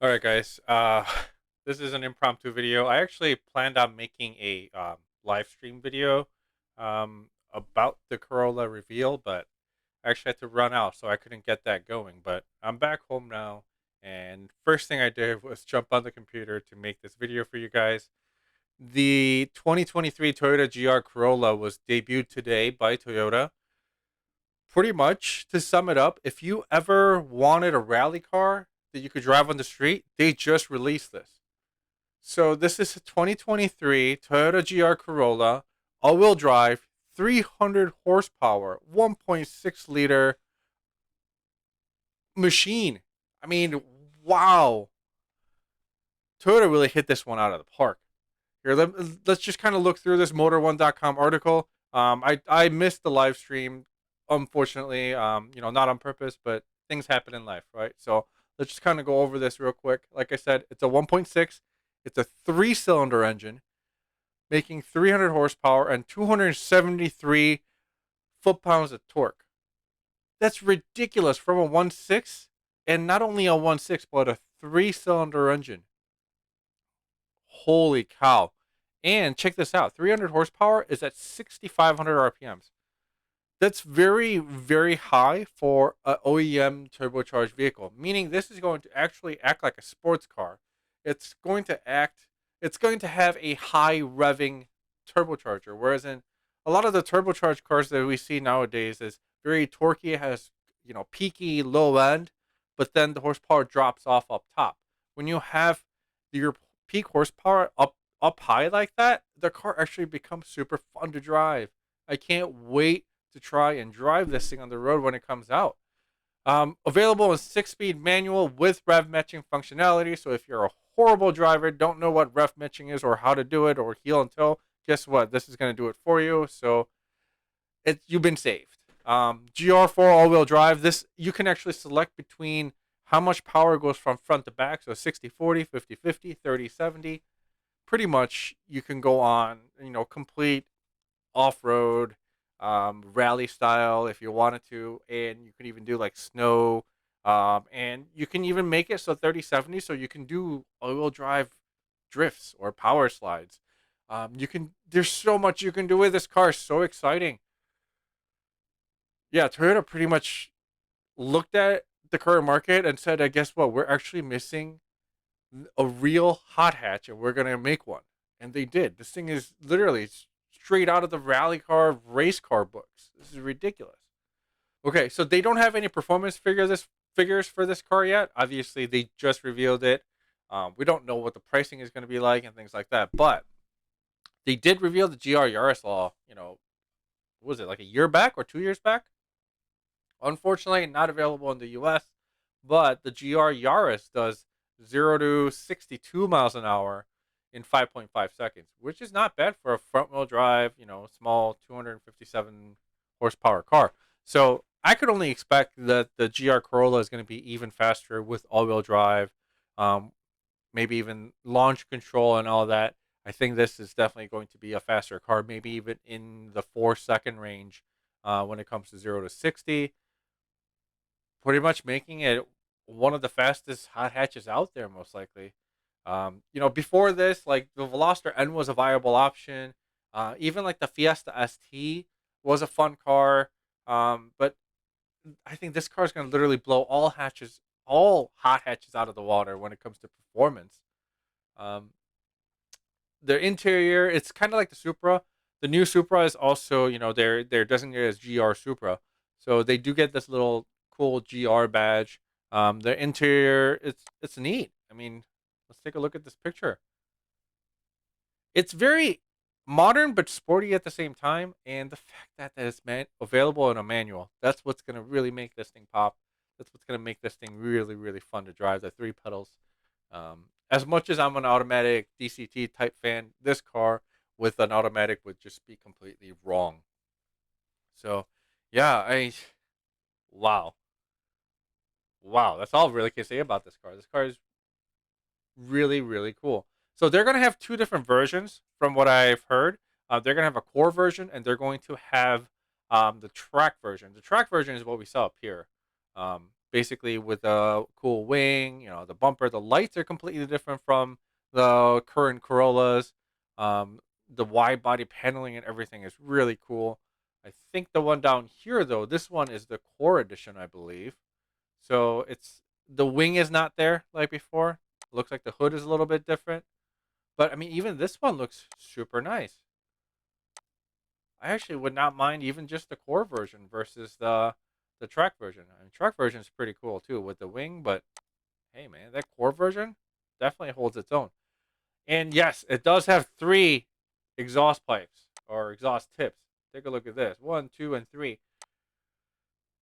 All right, guys. This is an impromptu video. I actually planned on making a live stream video about the Corolla reveal, but I actually had to run out, so I couldn't get that going. But I'm back home now, and first thing I did was jump on the computer to make this video for you guys. The 2023 Toyota GR Corolla was debuted today by Toyota. Pretty much, to sum it up, if you ever wanted a rally car that you could drive on the street, they just released this. So this is a 2023 Toyota GR Corolla, all-wheel drive, 300 horsepower, 1.6 liter machine. I mean, wow. Toyota really hit this one out of the park. Here, let's just kind of look through this motor1.com article. I missed the live stream, unfortunately. Not on purpose, but things happen in life, right? So let's just kind of go over this real quick. Like I said, it's a 1.6. It's a three-cylinder engine, making 300 horsepower and 273 foot-pounds of torque. That's ridiculous from a 1.6, and not only a 1.6, but a three-cylinder engine. Holy cow. And check this out, 300 horsepower is at 6,500 RPMs. That's very, very high for an OEM turbocharged vehicle, meaning this is going to actually act like a sports car. It's going to have a high revving turbocharger, whereas in a lot of the turbocharged cars that we see nowadays is very torquey, it has, peaky low end, but then the horsepower drops off up top. When you have your peak horsepower up high like that, the car actually becomes super fun to drive. I can't wait to try and drive this thing on the road when it comes out. Available in 6-speed manual with rev matching functionality. So if you're a horrible driver, don't know what rev matching is or how to do it or heel and toe, guess what? This is going to do it for you. So you've been saved. GR4 all-wheel drive. This you can actually select between how much power goes from front to back. So 60-40, 50-50, 30-70. Pretty much you can go on, complete off-road, rally style if you wanted to, and you can even do like snow, and you can even make it so 30-70, so you can do all-wheel drive drifts or power slides. There's so much you can do with this car. So exciting. Yeah, Toyota pretty much looked at the current market and said, guess what? We're actually missing a real hot hatch, and we're gonna make one. And they did. This thing is literally straight out of the rally car race car books. This is ridiculous. Okay, so they don't have any performance figures for this car yet. Obviously, they just revealed it. We don't know what the pricing is going to be like and things like that. But they did reveal the GR Yaris law. What was it, like a year back or 2 years back? Unfortunately, not available in the U.S. But the GR Yaris does 0 to 62 miles an hour in 5.5 seconds, which is not bad for a front wheel drive, small 257 horsepower car. So I could only expect that the GR Corolla is going to be even faster with all wheel drive, um, maybe even launch control and all that. I think this is definitely going to be a faster car, maybe even in the 4 second range when it comes to 0 to 60. Pretty much making it one of the fastest hot hatches out there, most likely. Before this, like the Veloster N was a viable option. Even like the Fiesta ST was a fun car. But I think this car is going to literally blow all hot hatches out of the water when it comes to performance. Um, the interior, it's kind of like the Supra. The new Supra is also, they're designated as GR Supra, so they do get this little cool GR badge. The interior, it's neat. I mean, let's take a look at this picture. It's very modern but sporty at the same time, and the fact that it's available in a manual, that's what's gonna really make this thing pop. That's what's gonna make this thing really, really fun to drive. The three pedals. As much as I'm an automatic DCT type fan, this car with an automatic would just be completely wrong. So, yeah, wow, wow. That's all I really can say about this car. This car is really, really cool. So they're going to have two different versions from what I've heard. They're going to have a core version, and they're going to have the track version. The track version is what we saw up here. basically with a cool wing. You know, the bumper, the lights are completely different from the current Corollas. The wide body paneling and everything is really cool. I think the one down here though, this one is the Core Edition, I believe. So it's the wing is not there like before. Looks like the hood is a little bit different. But I mean, even this one looks super nice. I actually would not mind even just the core version versus the track version. I mean, track version is pretty cool too with the wing, but hey man, that core version definitely holds its own. And yes, it does have three exhaust pipes or exhaust tips. Take a look at this. One, two, and three.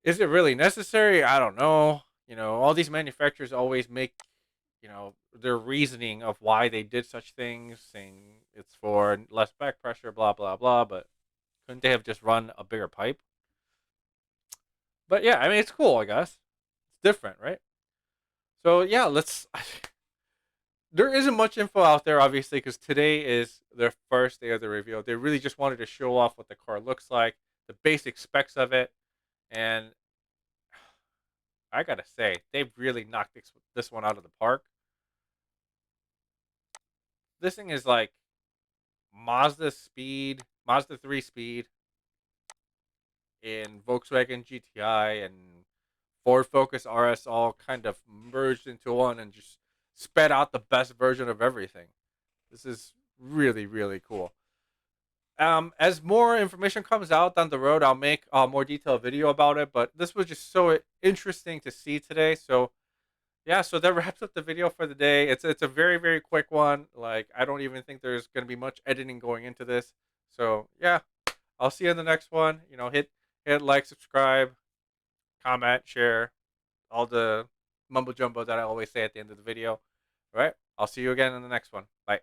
Is it really necessary? I don't know. You know, all these manufacturers always make, you know, their reasoning of why they did such things, saying it's for less back pressure, blah blah blah. But couldn't they have just run a bigger pipe? But yeah, I mean, it's cool. I guess it's different, right? So yeah, let's. There isn't much info out there, obviously, because today is their first day of the reveal. They really just wanted to show off what the car looks like, the basic specs of it, and I gotta say, they've really knocked this one out of the park. This thing is like Mazda 3 speed in Volkswagen GTI and Ford Focus RS all kind of merged into one and just sped out the best version of everything. This is really, really cool. As more information comes out down the road, I'll make a more detailed video about it. But this was just so interesting to see today. So yeah, so that wraps up the video for the day. It's a very very quick one. Like I don't even think there's gonna be much editing going into this. So yeah, I'll see you in the next one. You know, hit like, subscribe, comment, share, all the mumbo jumbo that I always say at the end of the video. All right, I'll see you again in the next one. Bye.